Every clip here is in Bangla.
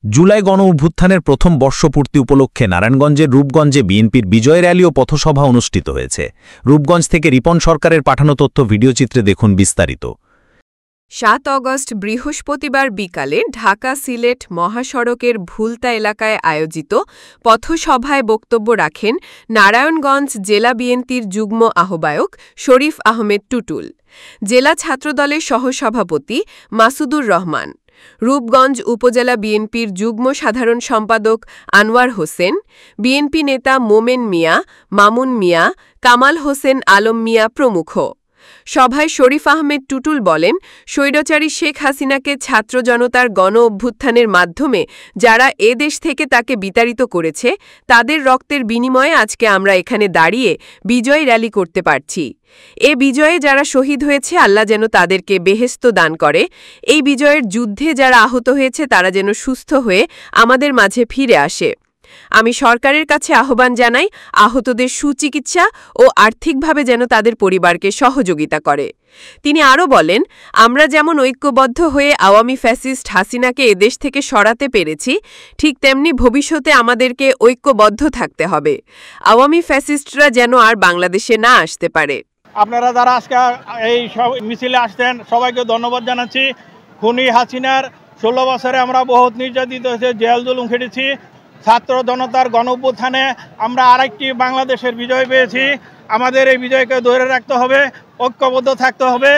জুলাই গণঅভ্যুত্থানের প্রথম বর্ষপূর্তি উপলক্ষে নারায়ণগঞ্জের রূপগঞ্জে বিএনপির বিজয় র্যালি ও পথসভা অনুষ্ঠিত হয়েছে। রূপগঞ্জ থেকে রিপন সরকারের পাঠানো তথ্য ভিডিওচিত্রে দেখুন বিস্তারিত। ৭ অগস্ট বৃহস্পতিবার বিকালে ঢাকা-সিলেট মহাসড়কের ভুলতা এলাকায় আয়োজিত পথসভায় বক্তব্য রাখেন নারায়ণগঞ্জ জেলা বিএনপির যুগ্ম আহ্বায়ক শরীফ আহমেদ টুটুল, জেলা ছাত্রদলের সহসভাপতি মাসুদুর রহমান, রূপগঞ্জ উপজেলা বিএনপির যুগ্ম সাধারণ সম্পাদক আনোয়ার হোসেন, বিএনপি নেতা মোমেন মিয়া, মামুন মিয়া, কামাল হোসেন আলম মিয়া প্রমুখ। সভায় শরীফ আহমেদ টুটুল বলেন, স্বৈরাচারী শেখ হাসিনাকে ছাত্র জনতার গণ অভ্যুত্থানের মাধ্যমে যারা এ দেশ থেকে তাকে বিতাড়িত করেছে, তাদের রক্তের বিনিময়ে আজকে আমরা এখানে দাঁড়িয়ে বিজয় র্যালি করতে পারছি। এ বিজয়ে যারা শহীদ হয়েছে, আল্লাহ যেন তাদেরকে বেহেশত দান করে। এই বিজয়ের যুদ্ধে যারা আহত হয়েছে, তারা যেন সুস্থ হয়ে আমাদের মাঝে ফিরে আসে। আমি সরকারের কাছে আহ্বান জানাই, আহতদের সুচিকিৎসা ও আর্থিকভাবে যেন তাদের পরিবারকে সহযোগিতা করে। তিনি আরও বলেন, আমরা যেমন ঐক্যবদ্ধ হয়ে আওয়ামী ফ্যাসিস্ট হাসিনাকে এদেশ থেকে সরাতে পেরেছি, ঠিক তেমনি ভবিষ্যতে আমাদেরকে ঐক্যবদ্ধ থাকতে হবে। আওয়ামী ফ্যাসিস্টরা যেন আর বাংলাদেশে না আসতে পারে। আপনারা যারা আজকে এই মিছিলে আসছেন, সবাইকে ধন্যবাদ জানাচ্ছি। খুনি হাসিনার 16 বছরে আমরা বহুত নির্যাতিত হয়েছে, জেল জুলুম খেটেছি। ছাত্র জনতার গণ অভ্যুত্থানে আমরা আরেকটি বাংলাদেশের বিজয় পেয়েছি। আমাদের এই বিজয়কে ধরে রাখতে হবে, ঐক্যবদ্ধ থাকতে হবে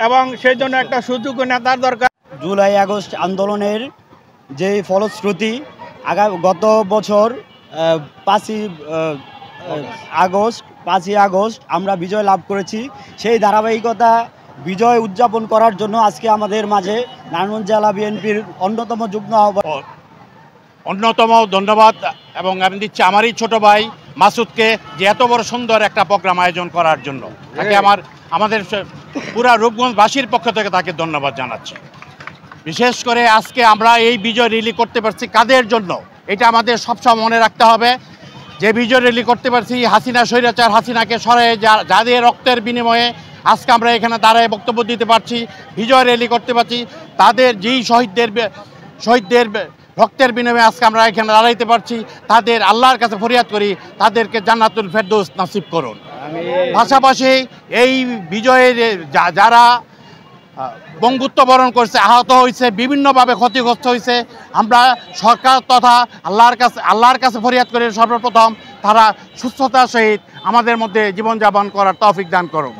এবং সেই জন্য একটা সুযোগ্য নেতার দরকার। জুলাই আগস্ট আন্দোলনের যে ফলশ্রুতি, গত বছর 5ই আগস্ট আমরা বিজয় লাভ করেছি। সেই ধারাবাহিকতা বিজয় উদযাপন করার জন্য আজকে আমাদের মাঝে নারায়ণগঞ্জ জেলা বিএনপির অন্যতম যুগ্ম আহ্বায়ক ধন্যবাদ এবং আমি দিচ্ছি আমারই ছোট ভাই মাসুদকে, যে এত বড় সুন্দর একটা প্রোগ্রাম আয়োজন করার জন্য তাকে আমাদের পুরা রূপগঞ্জবাসীর পক্ষ থেকে তাকে ধন্যবাদ জানাচ্ছি। বিশেষ করে আজকে আমরা এই বিজয় র্যালি করতে পারছি কাদের জন্য, এটা আমাদের সবসময় মনে রাখতে হবে। যে বিজয় র্যালি করতে পারছি হাসিনা স্বৈরাচার হাসিনাকে সরাই যাদের রক্তের বিনিময়ে আজকে আমরা এখানে দাঁড়ায় বক্তব্য দিতে পারছি, বিজয় র্যালি করতে পারছি, তাদের যেই শহীদদের রক্তের বিনিময়ে আজকে আমরা এখানে দাঁড়াইতে পারছি, তাদের আল্লাহর কাছে ফরিয়াদ করি তাদেরকে জান্নাতুল ফেরদৌস নসিব করুন। পাশাপাশি এই বিজয়ের যারা বঙ্গুত্ব বরণ করছে, আহত হয়েছে, বিভিন্নভাবে ক্ষতিগ্রস্ত হয়েছে, আমরা সরকার তথা আল্লাহর কাছে ফরিয়াদ করি সর্বপ্রথম তারা সুস্থতার সহিত আমাদের মধ্যে জীবনযাপন করার তৌফিক দান করুন।